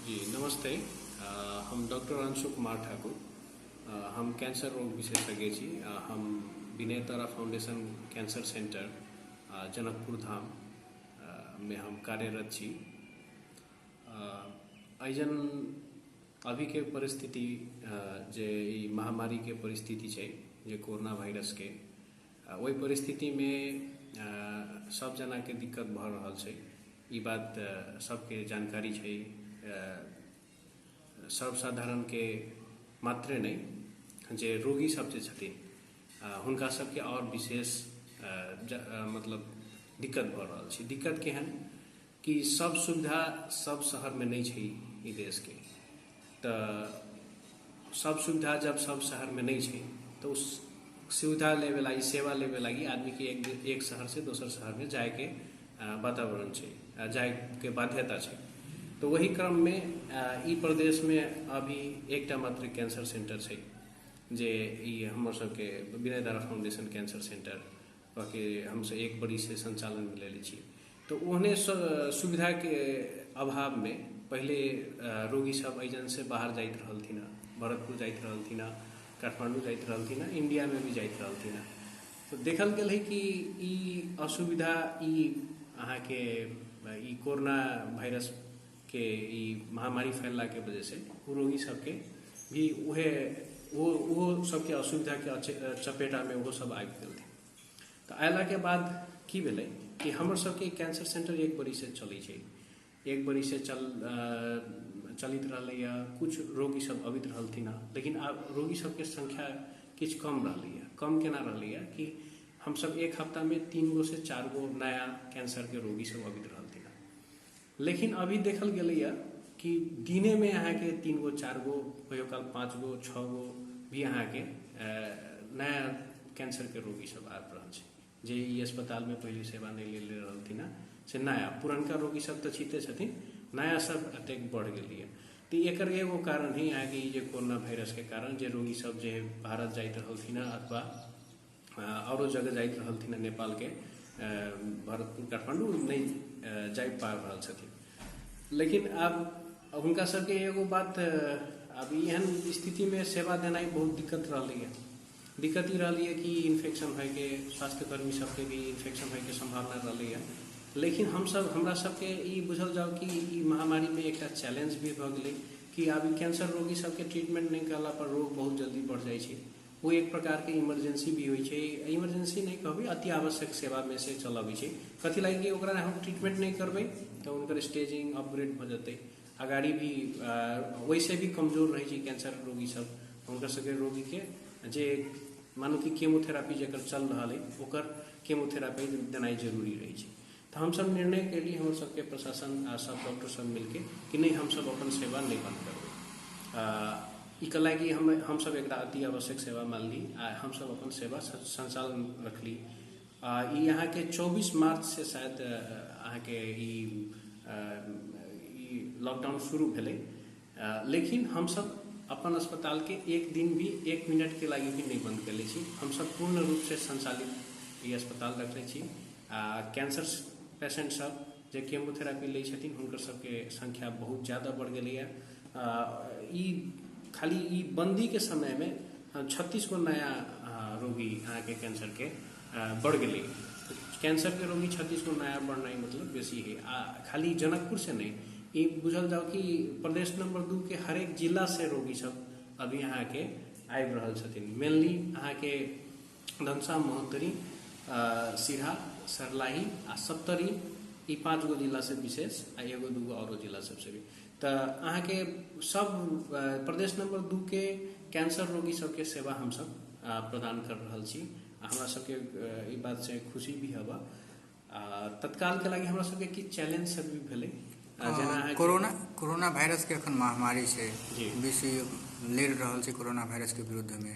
जी नमस्ते। हम डॉक्टर अंशु कुमार ठाकुर। हम कैंसर रोग विशेषज्ञ छी। हम विनय तारा foundation cancer centre Janakpur Dham में हम कार्यरत छी। अइजन अभी के परिस्थिति जे ई महामारी के परिस्थिति छै जे कोरोना वायरस के वही परिस्थिति में सब जना के दिक्कत भ रहल छै। ई बात सबके जानकारी छै। सर्वसाधारण के मात्रे नहीं जे रोगी सब जे छथिन हुनका सबके और विशेष मतलब दिक्कत भ रहल छै। दिक्कत केहन कि सब सुविधा सब शहर में नहीं छै ई देश के। तो सब सुविधा जब सब शहर में नहीं छै तो उस सुविधा लेवे लागी सेवा लेवे लागी आदमी के एक शहर से दोसर शहर में जाए के वातावरण छै, जाए के बाध्यता छै। तो वही क्रम में ई प्रदेश में अभी एक मात्र कैंसर सेंटर छै जे ई हमर सबके विनय तारा फाउंडेशन कैंसर सेंटर के हमसे एक बड़ी से संचालन में ले छी। तो ओहने सुविधा के अभाव में पहले रोगी सब अइजन से बाहर जाइत रहलथिन, भरतपुर जाइत रहलथिन, काठमांडू जाइत रहलथिन, इंडिया में भी जाइत रहलथिन। तो देखल गेल है कि ई असुविधा ई अहाँ के ई कोरोना वायरस के ई महामारी फैलला के वजह से रोगी सबके भी वो सबके असुविधा के चपेटा में वो सब आबि गेल। तो अयला के बाद की भेलै कि हमर सबके कैंसर सेंटर एक बड़ी से चलै छै, एक बड़ी से चलित रहलैया। कुछ रोगी सब अबित रहलथिन, लेकिन आब रोगी सबके संख्या किछ कम रहलैया। कम केना रहलैया कि हम सब एक हफ्ता में 3 गो से 4 गो नया कैंसर के रोगी सब अबित रहलथिन। लेकिन अभी देखल गेलैया कि दिने में अहाँ के 3 गो 4 गो कहियो काल 5 गो 6 गो भी अहाँ के नया कैंसर के रोगी सब आबि रहल छै जे ई अस्पताल में पहले सेवा नहीं ले रहलथिन से नया। पुरनका रोगी सब तो छिते छथिन, नया सब अतेक बढ़ गेलैया। तो एकर एगो कारण ही अहाँ के जे कोरोना वायरस के कारण जे रोगी सब जे भारत जाइत रहलथिन अथवा औरो जगह जाइत रहलथिन नेपाल के भरतपुर काठमांडू नहीं जाय पा रहल छथिन। लेकिन अब हुनका सबके एगो बात अब एहन स्थिति में सेवा देना बहुत दिक्कत रहलैया। दिक्कत ई रहलैया कि इन्फेक्शन होय के, स्वास्थ्यकर्मी सबके भी इन्फेक्शन होय के संभावना रहलैया। लेकिन हमरा सबके ई बुझल जाओ कि ई महामारी में एक चैलेंज भी भ गेलै कि अब कैंसर रोगी सबके ट्रीटमेंट नहीं करला पर रोग बहुत जल्दी बढ़ जाए छै। वो एक प्रकार के इमरजेंसी भी होय छै। इमरजेंसी नहीं कहबै, अति आवश्यक सेवा में से चलबै छै। कथी लागी कि ओकरा हम ट्रीटमेंट नहीं करबै तो उनकर स्टेजिंग अपग्रेड भ जेतै। अगाड़ी भी वैसे भी कमजोर रहे छै कैंसर रोगी सब। उनकर सबके रोगी के जे मानो कि केमोथेरापी जेकर चल रहा है ओकर केमोथेरापी देनाई जरूरी रहे छै। तो हम सब निर्णय के लिए हम सबके प्रशासन सब डॉक्टर सब मिलके कि नहीं हम सब अपन सेवा नहीं बंद करबै। इका लागी हम सब एक अति आवश्यक सेवा मान ली। हम सब अपन सेवा संचालन रखली। यहाँ के 24 मार्च से शायद अहाँ के लॉकडाउन शुरू भेलै। लेकिन हम सब अपन अस्पताल के एक दिन भी 1 मिनट के लागी भी नहीं बंद कर छी। हम सब पूर्ण रूप से संचालित ये अस्पताल रखले छी। कैंसर पेशेंट सब जे केमोथेरापी ले छथिन हुनकर सबके संख्या बहुत ज़्यादा बढ़ गई। खाली ई बंदी के समय में 36 गो नया रोगी अहाँ के कैंसर के बढ़ गई। कैंसर के रोगी 36 गो नया बढ़ना मतलब बेसी है। खाली जनकपुर से नहीं, ये बुझल जाओ कि प्रदेश नंबर 2 के हर एक जिला से रोगी सब अभी यहाँ के आबि रहल छथिन। मेनली अहाँ के धनसा, महोत्तरी, सिरहा, सरलाही आ सप्तरी, ई 5 गो जिला से विशेष आ एगो दूगो औरो जिला सबसे भी। तो अहाँ के सब प्रदेश नंबर 2 के कैंसर रोगी सबके सेवा हम सब प्रदान कर रहल छी। हमरा सबके ई बात से खुशी भी हवा। तत्काल के लागी हमरा सबके की चैलेंज सब भी भेलै। कोरोना वायरस के अखन महामारी छै, विश्व लड़ रहल छै कोरोना वायरस के विरुद्ध में।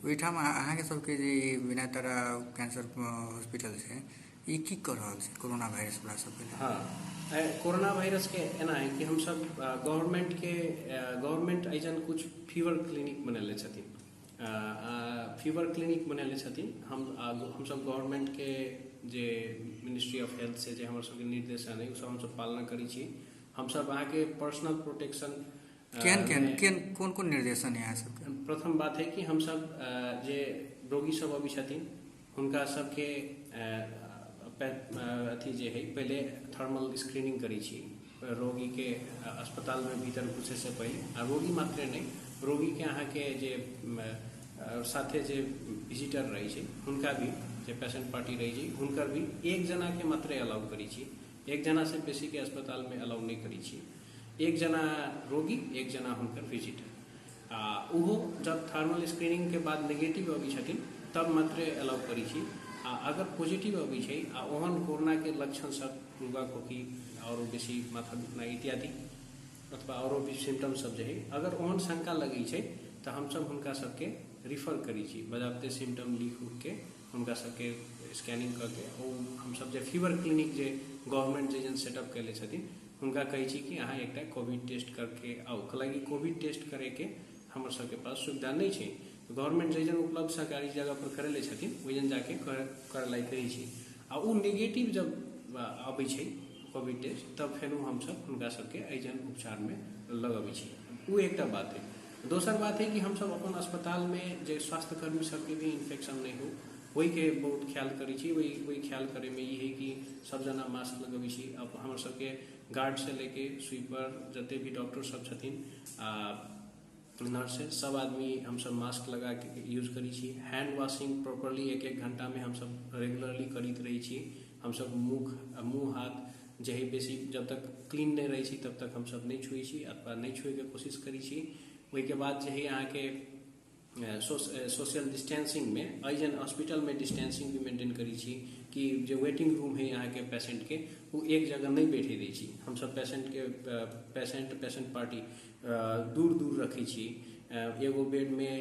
ओहिठाम अहाँ के सबके जे विनय तारा कैंसर हॉस्पिटल छै ई की कर रहल छै कोरोना वायरस वाला सबके? हाँ, कोरोना वायरस के एना है कि हम सब गवर्नमेंट अइजन कुछ फीवर क्लिनिक बनेले छथिन। फीवर क्लिनिक बनेले छथिन। हम सब गवर्नमेंट के जे मिनिस्ट्री ऑफ हेल्थ से जे हमर सबके निर्देशन है उ सब हम सब पालना करी छी। हम सब अहाँ के पर्सनल प्रोटेक्शन कौन कौन निर्देशन है यहाँ सबके? प्रथम बात है कि हम सब जे रोगी सब अभी छथिन हुनका सबके अथी जे है पहले थर्मल स्क्रीनिंग करी छी रोगी के अस्पताल में भीतर घुसे से पहले। आ रोगी मात्र नहीं, रोगी के अहाँ के जे साथे जे विजिटर रही छै हुनका भी जे पेशेंट पार्टी रही छै हुनकर भी एक जना के मात्र अलाउ करी छी, एक जना से बेसी के अस्पताल में अलाउ नहीं करी छी। एक जना रोगी एक जना हुनकर विजिटर उहो जब थर्मल स्क्रीनिंग के बाद नेगेटिव अभी छथिन तब मात्र अलाउ करी छी। अगर पॉजिटिव अभी छै ओहन कोरोना के लक्षण सब हुआ खोखी और बेसी माथा दुखना इत्यादि अथवा और भी सिम्टम सब जे है अगर ओहन शंका लगी छै तो हम सब हुनका सबके रिफर करी छी बजाबते सिम्टम लिख उख के हुनका सबके स्कैनिंग करके और हम सब जे फीवर क्लिनिक जे गवर्नमेंट जे सेटअप कैले छथिन हुनका कही छी कि अहाँ एक कोविड टेस्ट करके आओ। कलाकि कोविड टेस्ट करे के हमर सबके पास सुविधा नहीं छै, तो गवर्नमेंट जे उपलब्ध सरकारी जगह पर करे छथिन वही जाके कर लाई कही छी। आ उ नेगेटिव जब आबै छै कोविड टेस्ट तब फेर हम सब हुनका सबके एजन उपचार में लगबै छी। उ एकटा बात है। दोसर बात है कि हम सब अपन अस्पताल में जे स्वास्थ्य कर्मी सबके भी इन्फेक्शन नहीं हो वही के बहुत ख्याल करी छी। वही ख्याल करे में ये है कि सब जना मास्क लगबै छी। अब हमर सबके गार्ड से लेके स्वीपर जते भी डॉक्टर सब छथिन नर्सेस सब आदमी हम सब मास्क लगा के यूज करी छी। हैंड वॉशिंग प्रॉपरली एक घंटा में हम सब रेगुलरली करीत रही छी। हम सब मुँह हाथ जे है बेसी जब तक क्लीन नहीं रही छी तब तक हम सब नहीं छुई छी अथवा नहीं छुए के कोशिश करी छी। वही के बाद जे है यहाँ के सोशल डिस्टेंसिंग में एजन हॉस्पिटल में डिस्टेंसिंग भी मेंटेन करी छी कि जो वेटिंग रूम है यहाँ के पेशेंट के वो एक जगह नहीं बैठे दी छी। हम सब पेशेंट पार्टी दूर दूर रखी छी। एगो बेड में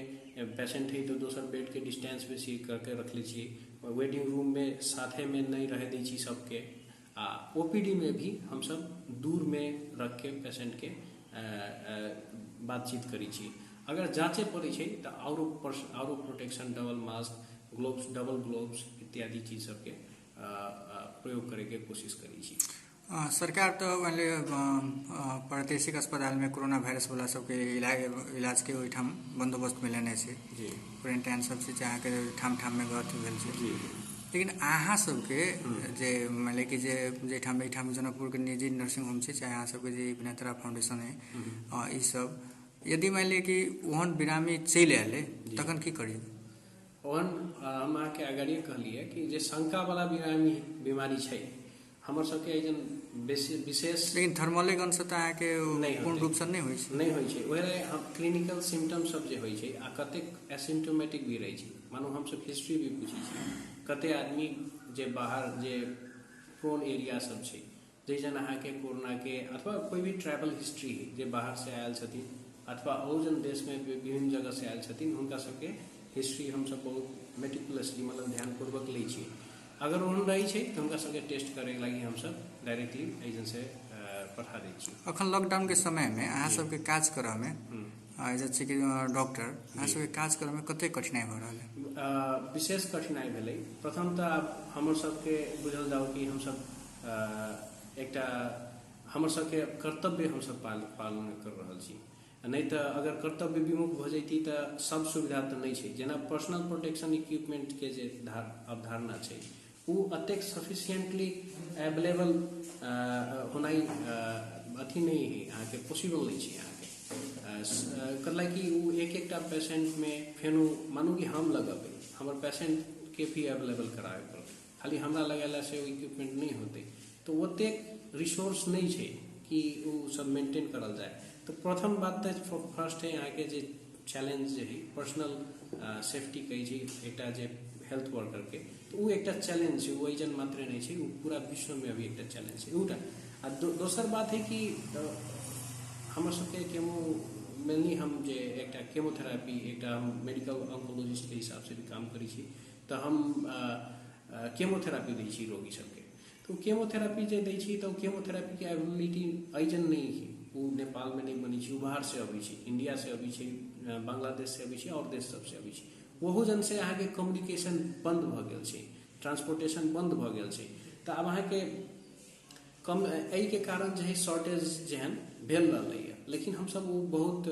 पेशेंट है तो दोसर बेड के डिस्टेंस बेसी करके रख ली छी। वेटिंग रूम में साथे में नहीं रह दी छी सबके। ओपीडी में भी हम सब दूर में रख के पेशेंट के बातचीत करी छी। अगर जांचे पड़ी छै तो आरो protection double mask gloves double gloves इत्यादि चीज सबके प्रयोग करे के कोशिश करी छी। सरकार तो मानले प्रादेशिक अस्पताल में कोरोना वायरस वाला सबके इलाज के ओहिठाम बंदोबस्त मिलने छै क्वारंटाइन सब से अहाँ के ठाम ठाम में गत भेल छै। लेकिन अहाँ सबके जे मानले कि जे ठाम जनकपुर के निजी नर्सिंग होम छै चाहे अहाँ सबके जे विनयतरा फाउंडेशन है ई सब यदि मान लिया कि ओहन बिरामी चल आए तखन की करी? ओहन हम अहाँके अगाड़िए कहलिए कि जे शंका वाला बीमारी छै हमर सबके एजन विशेष लेकिन थर्मले गन से अहाँके पूर्ण रूप से नहीं होइ छै। ओहे क्लिनिकल सिम्टम सब जे होइ छै आ कतेक एसिम्टोमेटिक भी रहै छै। मानो हम सब हिस्ट्री भी पूछी छी कते आदमी जे बाहर जे प्रोन एरिया सब छै जैसन अहाँके कोरोना के अथवा कोई भी ट्रैवल हिस्ट्री है जे बाहर से आयल छथिन अथवा और जन देश में विभिन्न जगह से आयल छथिन हुनका सबके हिस्ट्री हम सब बहुत मेटिकुलसली मतलब ध्यानपूर्वक लै छी। अगर ओहन रही छै तो हुनका सबके टेस्ट करे लगी हम सब डायरेक्टली एजेंट से पठा दै छी। अखन लॉकडाउन के समय में अहाँ सबके काज करऽ में जैसे कि डॉक्टर अहाँ सबके काज करऽ में कते कठिनाई भ रहल है? विशेष कठिनाई भेलै। प्रथम तो हमर सबके बुझल जाओ कि हम सब एकटा हमर सबके कर्तव्य हम सब पालन कर रहल छी। नहीं तो अगर कर्तव्य विमुख भ जैती तो सब सुविधा तो नहीं छै। जेना पर्सनल प्रोटेक्शन इक्विपमेंट के जे अवधारणा छै वो अतेक सफिशिएंटली अवेलेबल होनाई अथी नहीं है यहाँ के पॉसिबल नहीं छै। यहाँ के कला कि वो एक पेशेंट में फेनो मानू कि हम लगेबे हमर पेशेंट के भी अवेलेबल करावे पड़त, खाली हमरा लगेला से इक्विपमेंट नहीं होते तो ओतेक रिसोर्स नहीं छै कि वो सब मेंटेन करल जाए। तो प्रथम बात तो फर्स्ट है यहाँ के जे चैलेंज जे है पर्सनल सेफ्टी कही छै एकटा जे हेल्थ वर्कर के तो वो एकटा चैलेंज है। वो एजन मात्र नहीं छै, वो पूरा विश्व में अभी एकटा चैलेंज है उटा। दोसर बात है कि हमर सबके केमो मेनली हम जे एकटा केमोथेरापी एकटा मेडिकल ऑन्कोलॉजिस्ट के हिसाब से भी काम करी छी तो हम केमोथेरापी दै छी रोगी सबके। तो केमोथेरापी जे दै छी तो केमोथेरापी के एबिलिटी एजन नहीं है, वो नेपाल में नहीं बनी छी, बाहर से अभी छी, इंडिया से अभी छी, बांग्लादेश से अभी छी और देश सब से अभी छी। वहू जन से अहाँ के कम्युनिकेशन बंद भ गेल छै, ट्रांसपोर्टेशन बंद भ गेल छै। तो अब अहाँ के कम एहि के कारण जे है शॉर्टेज जेहन भेल रहलैए, लेकिन हम सब वो बहुत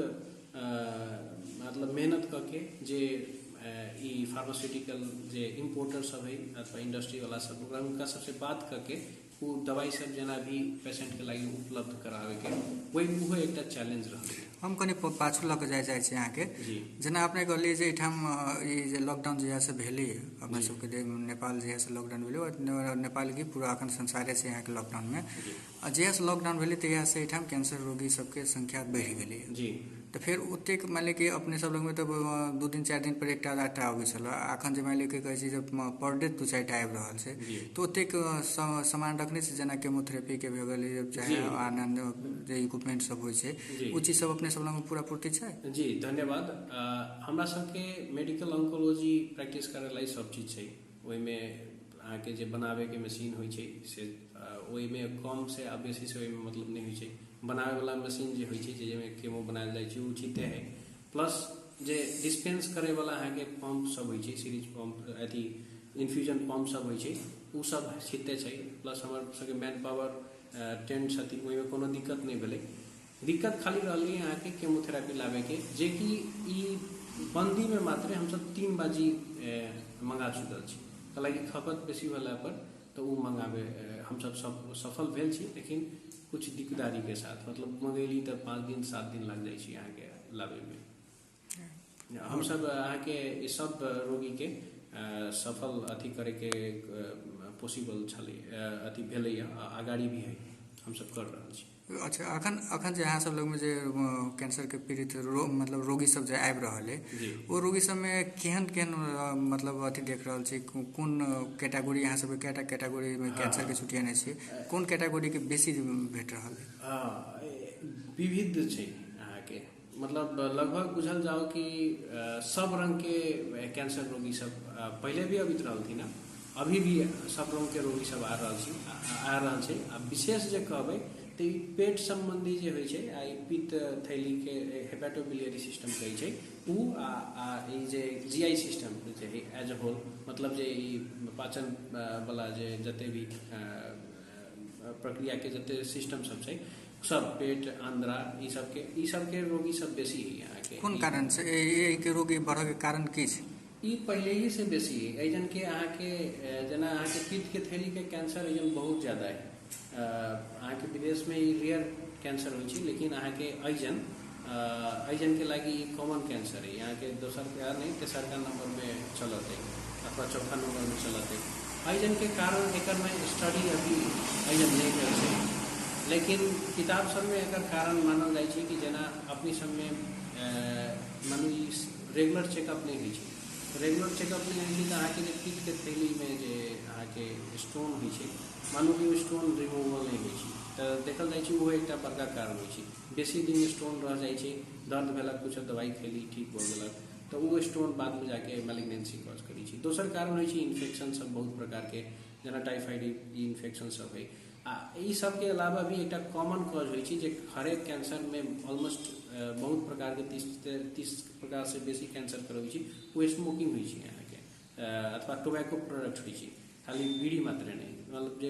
मतलब मेहनत करके जे ई फार्मास्यूटिकल जे इम्पोर्टर सब है अथवा इंडस्ट्री वाला सब उनका सबसे बात करके वो दवाई सब जना भी पेशेंट के लगी उपलब्ध करावे के वो एक चैलेंज रहा। हम कनी पाछू लग जाए यहाँ के जना अपने कहलिए जे एठाम ई लॉकडाउन जहिया से भेली अपना सबके नेपाल जहिया से लॉकडाउन भेलै नेपाल की पूरा अखन संसारे से यहाँ के लॉकडाउन में जहिया से लॉकडाउन भेलै तहिया से एठाम कैंसर रोगी सबके संख्या बढ़ि गेलै जी। तो फिर ओतेक मान ली कि अपने सब लोग में तो 2 दिन 4 दिन पर एकटा आधा आबै छल, अखन जे मान ली कि कहै छै जे पर डे 2-4 टा आबि रहल छै, तो ओतेक सामान रखने से जना केमोथेरेपी के भऽ गेलै चाहे आनंद जे इक्विपमेंट सब होइ छै ओ चीज सब अपने सब लोग में पूरा पूर्ति छै। जी धन्यवाद। हमरा सबके मेडिकल ऑन्कोलॉजी प्रैक्टिस करे लाई सब चीज छै, ओहि में अहाँके जे बनावे के मशीन होइ छै से ओहि में कम से आ बेसी से ओहि में मतलब नहीं होइ छै, बनावे वाला मशीन जे होइ छै जेमे केमो बनायल जाइ छै उचिते है, प्लस जे डिस्पेंस करे वाला अहाँके पंप सब होइ छै सीरीज पंप अथी इन्फ्यूजन पंप सब होइ छै उ सब छिते छै, प्लस हमर सबके मैन पावर टेंट छथि ओहि में कोनो दिक्कत नहीं भेलै। दिक्कत खाली रहलै अहाँके केमोथेरेपी लावे के जे कि ई बंदी में मात्र हम सब 3 बाजी मंगा चुकल छी, हालांकि खपत बेसी वाला पर तो उ मंगावे हम सब सफल भेल छी, लेकिन कुछ दिकदारी के साथ मतलब मंगेली तो 5 दिन 7 दिन लग जाए यहाँ के लावे में। हम सब अहाँ के सब रोगी के सफल अथी करे के पॉसिबल छले अथी भेलै आगाड़ी भी है हम सब कर रहल छी। अच्छा अखन जे अहाँ सब लोग में जे कैंसर के पीड़ित मतलब रोगी सब जे आबि रहल है वो रोगी सब में केहन मतलब अथी देख रहल छी, कोन कैटेगरी अहाँ सब केटा कैटेगरी में कैंसर के छुटियाने छी, कोन कैटेगरी के बेसी भेट रहल है? विविध छै अहाँ के मतलब लगभग बुझल जाओ कि सब रंग के कैंसर रोगी सब पहले भी अबित रहल थी ना, अभी भी सब रंग के रोगी सब आ रहल छै। आ विशेष जे कहबै तो पेट संबंधी जे होइ छै आ पित्त थैली के हेपेटोबिलियरी सिस्टम कहै छै उ आ ई जे जीआई सिस्टम जे है एज अ होल मतलब जे ई पाचन वाला जे जते भी प्रक्रिया के जते सिस्टम सब छै सब पेट आंद्रा ई सब के रोगी सब बेसी है यहाँ के। कोन कारण से ए के रोगी बढ़े के कारण की छै? ई पहले ही से बेसी है एजन के अहाँ के जना अहाँ के पित्त के थैली के कैंसर एजन बहुत ज्यादा है। अहाँ के विदेश में ई रेयर कैंसर होइ छै, लेकिन अहाँ के एजन के लागी कॉमन कैंसर है, यहाँ के दोसर के नहीं तेसरका नंबर में चलत है अथवा चौथा नंबर में चलत है। एजन के कारण एक में स्टडी अभी एजन नहीं भेल छै, लेकिन किताब सब में एक कारण मानल जाइ छै कि जना अपनी सब में मानू रेगुलर चेकअप नहीं होइ छै, रेगुलर चेकअप नहीं होइ छै तो अहाँ के पित्त के थैली में जे अहाँ के स्टोन होइ छै मानू कि स्टोन रिमूवल नहीं होइ छै तो देखल जाइ छै वो एक बड़का कारण होइ छै। बेसी दिन स्टोन रह जाइ छै, दर्द भेला कुछ दवाई खेली ठीक हो गेलक तो वो स्टोन बाद में जाके मैलिग्नेंसी कॉज करी छै। दोसर कारण होइ छै इन्फेक्शन सब बहुत प्रकार के जना टाइफाइड इन्फेक्शन सब है आ ई सब के अलावा भी एक कॉमन कॉज होइ छै जे हरेक कैंसर में ऑलमोस्ट बहुत प्रकार के 30 प्रकार से बेसी कैंसर कर होइ छै वो स्मोकिंग होइ छै यहाँ के अथवा टोबैको प्रोडक्ट होइ छै, खाली बीड़ी मात्र नहीं मतलब जे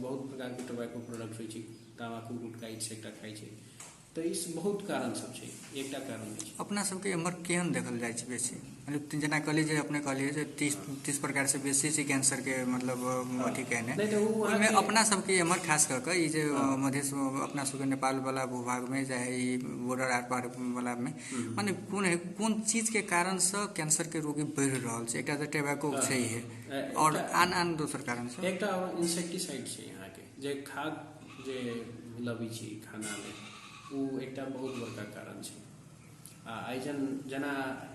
बहुत प्रकार के टोबैको प्रोडक्ट होइ छै तम्बाकू गुटखा ई सेक्टा खाइ छै तो इस बहुत कारण सब छै, एकटा कारण छै। अपना सबके एम्हर केहन देखल जाइ छै बेसी मतलब जना कहली जे अपने कहलिए जे 30 प्रकार से बेसी छै कैंसर के मतलब अथी कहने ओहिमे अपना सबके एम्हर खास कर के ई जे मध्य अपना सबके नेपाल वाला भूभाग में चाहे ई बॉर्डर आर पार वाला में माने कोन चीज के कारण से कैंसर के रोगी बढ़ रहल छै? एकटा तो टोबैको छै है और आन दोसर कारण से एकटा इंसेक्टिसाइड छै यहाँ के जे खाद जे लबी छै खाना में वो एक बहुत बड़का कारण है। एजन जना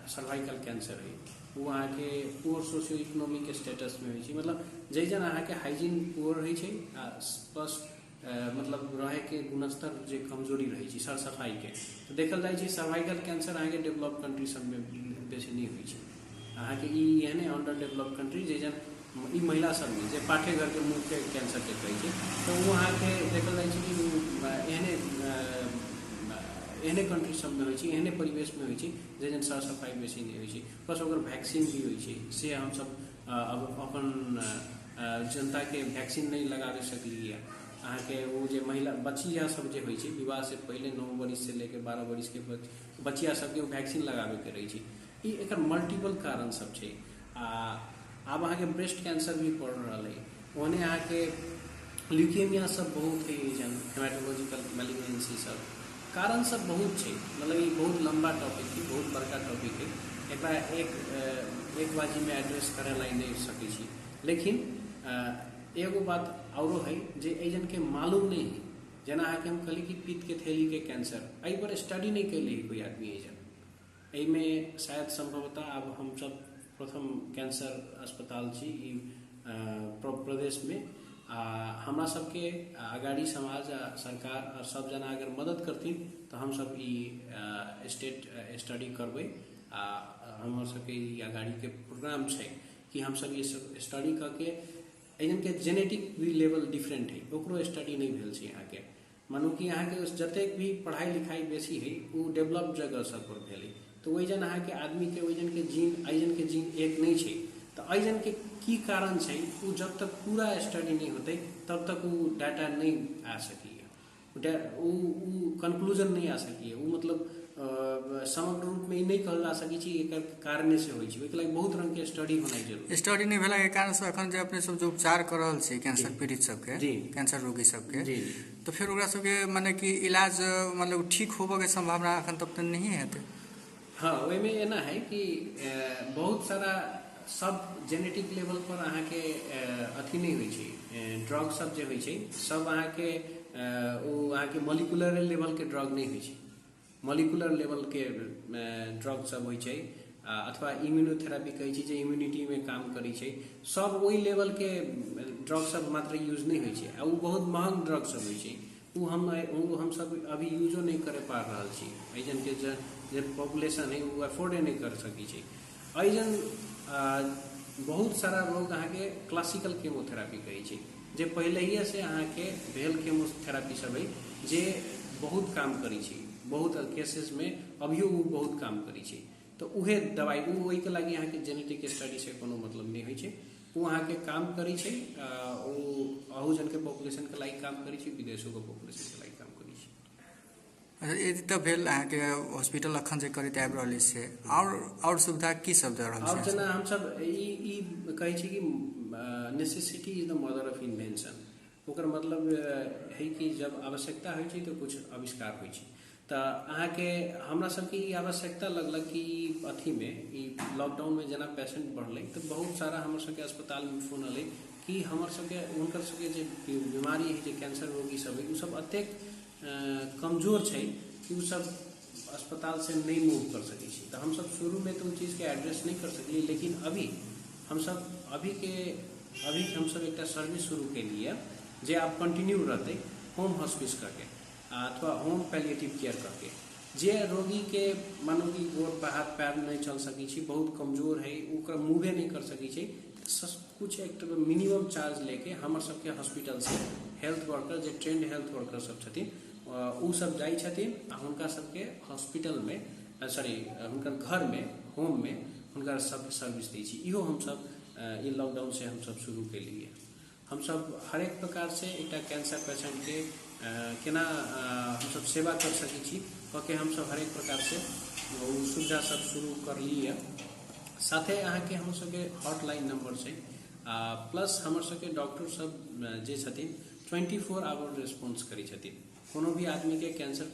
सर्वाइकल कैंसर है वो अहाँ के पुअर सोशियो इकोनॉमिक स्टेटस में होइ छै, मतलब जैजन अहाँ के हाइजीन पुअर होइ छै प्लस मतलब रहे के गुणस्तर जे कमजोरी रहे छै सर सफाई के तो देखल जाइ छै सर्वाइकल कैंसर अहाँ के डेवलप कंट्री सब में बेसी नहीं होइ छै। अहाँ के ई यानी अंडर डेवलप कंट्री जैजन ई महिला सब में जे पाठे घर के मुँह के कैंसर के कहै छै तो वो अहाँ के देखल जाइ छै कि एहने कंट्री सब में होइ छै एहने परिवेश में होइ छै जैजन सर सफाई बेसी नहीं होइ छै, प्लस ओकर वैक्सीन भी होइ छै से हम सब अब अपन जनता के वैक्सीन नहीं लगावे सकलिए अहाँ के वो जे महिला बच्चिया सब जे होइ छै विवाह से पहले 9 वर्ष से लेके 12 वर्ष के बच्चिया सबके वैक्सीन लगाबे के रहै छै। ई एकर मल्टीपल कारण सब छै। आब अहाँ के ब्रेस्ट कैंसर भी पड़ रहल है, ओने अहाँ के ल्यूकेमिया सब बहुत है, जन हेमाटोलॉजिकल मैलिग्नेंसी सब कारण सब बहुत छै। मतलब ये बहुत लंबा टॉपिक है, बहुत बड़का टॉपिक है, एकरा एक बाजी में एड्रेस करे ला नहीं सकै छी। लेकिन एगो बात औरो है जे एजन के मालूम नहीं है। जना अहाँ के हम कहली कि पित्त के थैली के कैंसर एहि पर स्टडी नहीं कैले है कोई आदमी एजन। में शायद संभवतः अब हम सब प्रथम कैंसर अस्पताल छी प्रदेश में। हमरा सबके अगाड़ी समाज सरकार और सब जना अगर मदद करथिन तो हम सब स्टेट स्टडी करबै। हम सबके अगाड़ी के प्रोग्राम छै कि हम सब ये स्टडी करके एजन के जेनेटिक भी लेवल डिफरेंट है, ओकरो स्टडी नहीं भेल छै यहाँ के। मानू कि यहाँ के जतेक भी पढ़ाई लिखाई बेसी है वो डेवलप जगह सब पर भेल है, तो वैजन अहाँ के आदमी के वैजन के जीन एजन के जीन एक नहीं छै। तो एजन के की कारण छै वो जब तक पूरा स्टडी नहीं होते तब तक वो डाटा नहीं आ सकिए, वो कंक्लूजन नहीं आ सकिए। वो मतलब समग्र रूप में नहीं कहल जा सकै छी एकर कारणे से होइ छै। ओइके लागि बहुत रंग के स्टडी होनाइ जरूरी। स्टडी नहीं भेला के कारण से अखन जे अपने सब जो उपचार कर रहल छी कैंसर पीड़ित सबके, कैंसर रोगी सबके, तो फिर ओकरा सबके माने कि इलाज मतलब ठीक होबे के संभावना अखन तक तो नहीं है। हाँ, ओहि में एना है कि बहुत सारा सब जेनेटिक लेवल पर अहाँ के अथी नहीं होइ छै, ड्रग सब जे होइ छै सब अहाँ के वो अहाँ के मॉलिक्यूलर लेवल के ड्रग नहीं होइ छै। मॉलिक्यूलर लेवल के ड्रग सब होइ छै अथवा इम्यूनोथेरापी कहै छै जे इम्यूनिटी में काम करै छै, सब वही लेवल के ड्रग सब मात्र यूज नहीं होइ छै। वो बहुत महंग ड्रग सब होइ छै, वो हम सब अभी यूजो नहीं करे पा रहल छी। एजन के जे पॉपुलेशन है वो अफोर्ड नहीं कर सकी छै। एजन बहुत सारा लोग अहाँ के क्लासिकल केमोथेरापी कहै छै जे पहले ही से अहाँ के भेल केमोथेरापी सब है जे बहुत काम करै छै। बहुत केसेस में अभियो वो बहुत काम करै छै। तो उहे दवाई वो के लागि अहाँ के जेनेटिक स्टडी से कोनो मतलब नहीं होइ छै। वो अहाँ के काम करै छै, वो अहू जन के पॉपुलेशन के लागि काम करै छै, विदेशों के पॉपुलेशन के लागि काम करै छै। अच्छा, यदि तो भेल अहाँ के हॉस्पिटल अखन जे करैत आबि रहल छै और सुविधा की सब दे रहल छै? और जना हम सब ई कहै छी कि necessity is the mother of invention. ओकर मतलब है कि जब आवश्यकता होइ छै तो कुछ आविष्कार होइ छै। तो अहाँ के हमरा सबके ई आवश्यकता लगलक कि अथी में ई लॉकडाउन में जना पेशेंट बढ़लै तो बहुत सारा हमर सबके अस्पताल में फोन अलै कि हमर सबके उनकर सबके जे बीमारी है जे कैंसर रोगी सब है वो सब अतेक कमजोर छै कि वो सब अस्पताल से नहीं मूव कर सकै छी। तो हम सब शुरू में तो उन चीज़ के एड्रेस नहीं कर सकली, लेकिन अभी हम सब एक सर्विस शुरू के लिए जे आप कंटिन्यू रहते होम हॉस्पिस करके अथवा होम पैलिएटिव केयर करके, जे रोगी के मानो कि गोड़ हाथ पैर नहीं चल सकी छी, बहुत कमजोर है, ओकरा मूवे नहीं कर सकी छी, कुछ एक मिनिमम चार्ज लेके हमर सबके हॉस्पिटल से हेल्थ वर्कर जे ट्रेंड हेल्थ वर्कर सब छथिन उ सब जाइ छथिन आ हुनका सबके हॉस्पिटल में हुनकर घर में होम में हुनका सबके सर्विस दै छी। इहो हम सब ई लॉकडाउन से हम सब शुरू के लिए हम सब हर एक प्रकार से एक कैंसर पेशेंट के केना हम सब सेवा कर सकी छी कह हम सब हर एक प्रकार से सुविधा सब शुरू कर लिए। साथे अहाँ के हम सबके हॉटलाइन नंबर छै प्लस हमर सबके डॉक्टर सब जे छथिन 24 आवर रेस्पॉन्स करै छथिन। कोनो भी आदमी के कैंसर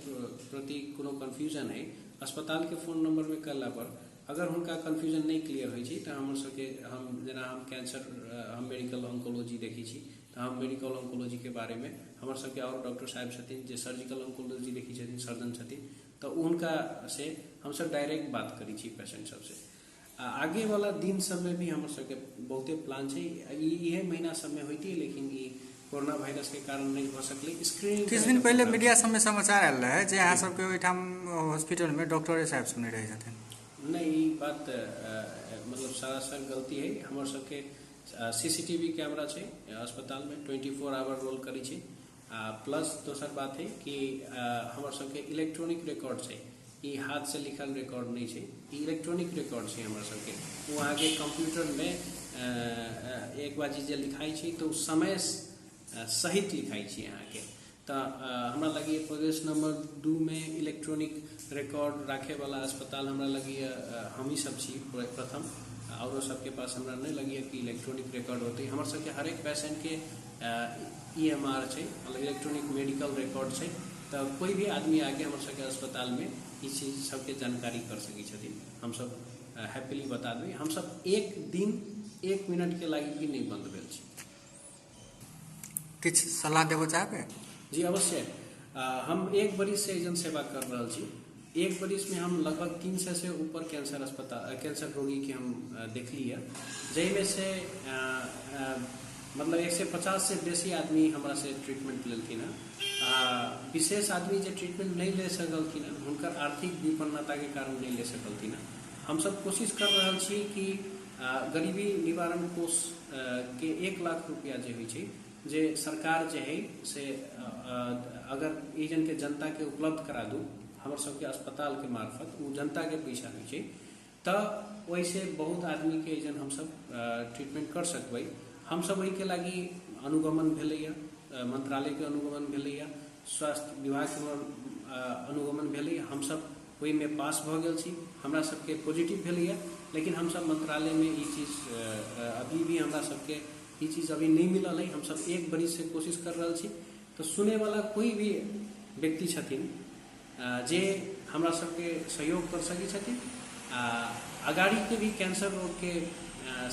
प्रति कोनो कन्फ्यूजन है अस्पताल के फोन नंबर में करला पर अगर उनका कन्फ्यूजन नहीं क्लियर होइ छै तो हमर सबके हम कैंसर हम मेडिकल ऑन्कोलॉजी देखी छी तो हम मेडिकल ऑन्कोलॉजी के बारे में हमर सबके और डॉक्टर साहब छथिन जे सर्जिकल ऑन्कोलॉजी देखी छथिन, सर्जन छथिन, तो उनका से हम सब डायरेक्ट बात करी छी पेशेंट सब से। आगे वाला दिन सब में भी हमर सबके बहुते प्लान छै, ये महीना सब में होती है लेकिन ये कोरोना वायरस के कारण नहीं हो सकले। स्क्रीनिंग किछ दिन पहले मीडिया सब में समाचार आयल रहे जे अहाँ सबके ओइठाम हॉस्पिटल में डॉक्टर साहब सुने रहे छथिन। नहीं, ये बात मतलब सरासर गलती है। हमर सबके सीसीटीवी कैमरा छै अस्पताल में 24 आवर रोल करी छै। प्लस दोसर बात है कि हमर सबके इलेक्ट्रॉनिक रिकॉर्ड छै, ये हाथ से लिखल रिकॉर्ड नहीं छै, इलेक्ट्रॉनिक रिकॉर्ड छै हमर सबके। वो आगे कंप्यूटर में एक बार चीज लिखाई छै तो समय सहित लिखाई छी यहाँ के। तो हमरा लगी प्रदेश नंबर 2 में इलेक्ट्रॉनिक रिकॉर्ड राखे वाला अस्पताल हमरा लगी हम ही सब छी प्रथम, और सबके पास हमरा नहीं लगी कि इलेक्ट्रॉनिक रिकॉर्ड होते। हमारे सबके हर एक पेशेंट के EMR है, मतलब इलेक्ट्रॉनिक मेडिकल रिकॉर्ड है। तो कोई भी आदमी आके हमारे सबके अस्पताल में इस चीज सबके जानकारी कर सकी छथिन। हम सब हैप्पीली बता दें, हम सब एक दिन 1 मिनट के लगी भी नहीं बंद भेल छी। किछ सलाह देबो चाहबे? जी अवश्य। हम 1 बरिस से एजन सेवा कर रहा छी। 1 बरिस में हम लगभग 300 से ऊपर कैंसर रोगी के हम देख लिया, जैमें से मतलब 150 से बेसी आदमी हमारा से ट्रीटमेंट लेलथिन। विशेष आदमी जो ट्रीटमेंट नहीं ले सकलथिन, उनकर आर्थिक विपन्नता के कारण नहीं ले सकलथिन। हम सब कोशिश कर रहा छी कि गरीबी निवारण कोष के 1 लाख रुपया जो होइ छै, जे सरकार जो है से अगर एजन के जनता के उपलब्ध करा दू हमारे सबके अस्पताल के मार्फत, वो जनता के पैसा होइ छै, तो वैसे बहुत आदमी के एजन हम सब ट्रीटमेंट कर सकबै। हम सब वही के लगी अनुगमन भेलैया, मंत्रालय के अनुगमन भेलैया, स्वास्थ्य विभाग के अनुगमन भेलैया। हम सब वही में पास भ गेल छी, हमरा सबके पॉजिटिव भेलैया। लेकिन हम सब मंत्रालय में ये चीज अभी भी हमरा सबके ये चीज अभी नहीं मिलल है। हम सब 1 बरिस से कोशिश कर रहा छी। तो सुने वाला कोई भी व्यक्ति छथिन जे हमरा सबके सहयोग कर सकी छथिन, अगाड़ी के भी कैंसर रोग के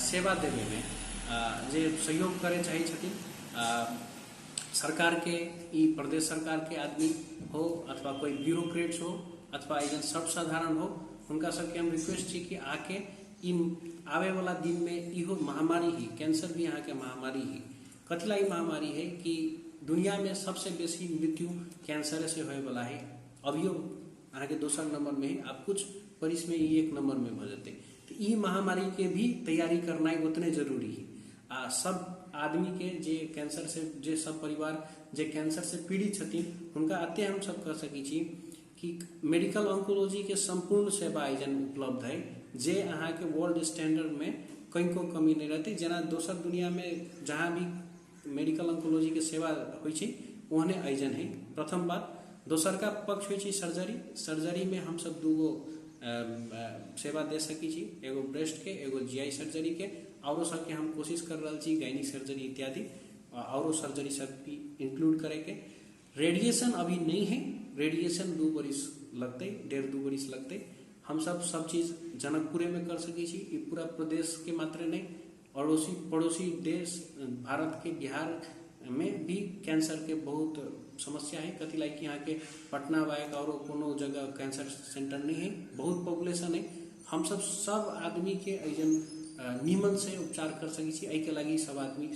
सेवा देवे में जे सहयोग करे चाहे छथिन, सरकार के ई प्रदेश सरकार के आदमी हो अथवा कोई ब्यूरोक्रेट्स हो अथवा एजन सर्वसाधारण हो, उनका सबके हम रिक्वेस्ट छी कि आके आवे वाला दिन में इहो महामारी ही, कैंसर भी यहाँ के महामारी ही। कथिला ई महामारी है कि दुनिया में सबसे बेसी मृत्यु कैंसर से होए वाला है। अभियो अहाँ के 2 नंबर में है, आप कुछ बरिस में 1 नंबर में भ जते। तो ई महामारी के भी तैयारी करना उतने जरूरी है। सब आदमी के जे कैंसर से जे सब परिवार जे कैंसर से पीड़ित छथिन, उनका अते हम सब कह सकी छी कि मेडिकल ऑन्कोलॉजी के संपूर्ण सेवा एजन उपलब्ध है, जे अहाँ के वर्ल्ड स्टैंडर्ड में कहीं को कमी नहीं रहती। जना दोसर दुनिया में जहाँ भी मेडिकल ऑन्कोलॉजी के सेवा होइ छै ओहने एजन है। प्रथम बात। दोसर का पक्ष होइ छै सर्जरी में हम सब 2 सेवा दे सकी छी, एगो ब्रेस्ट के, एगो GI सर्जरी के, और सबके हम कोशिश कर रहा छी गायनिक सर्जरी इत्यादि और सर्जरी सब भी इंक्लूड करे के। रेडिएशन अभी नहीं है, रेडिएशन 2 बरिस लगते, 1.5-2 बरिस लगते। हम सब चीज जनकपुरे में कर सकी छी। ये पूरा प्रदेश के मात्र नहीं, पड़ोसी देश भारत के बिहार में भी कैंसर के बहुत समस्या है। कथी लाइक यहाँ के पटना वायक और कोनो जगह कैंसर सेंटर नहीं है, बहुत पॉपुलेशन है। हम सब आदमी के एजन नीमन से उपचार कर सकी छी। एहि के लगी सब आदमी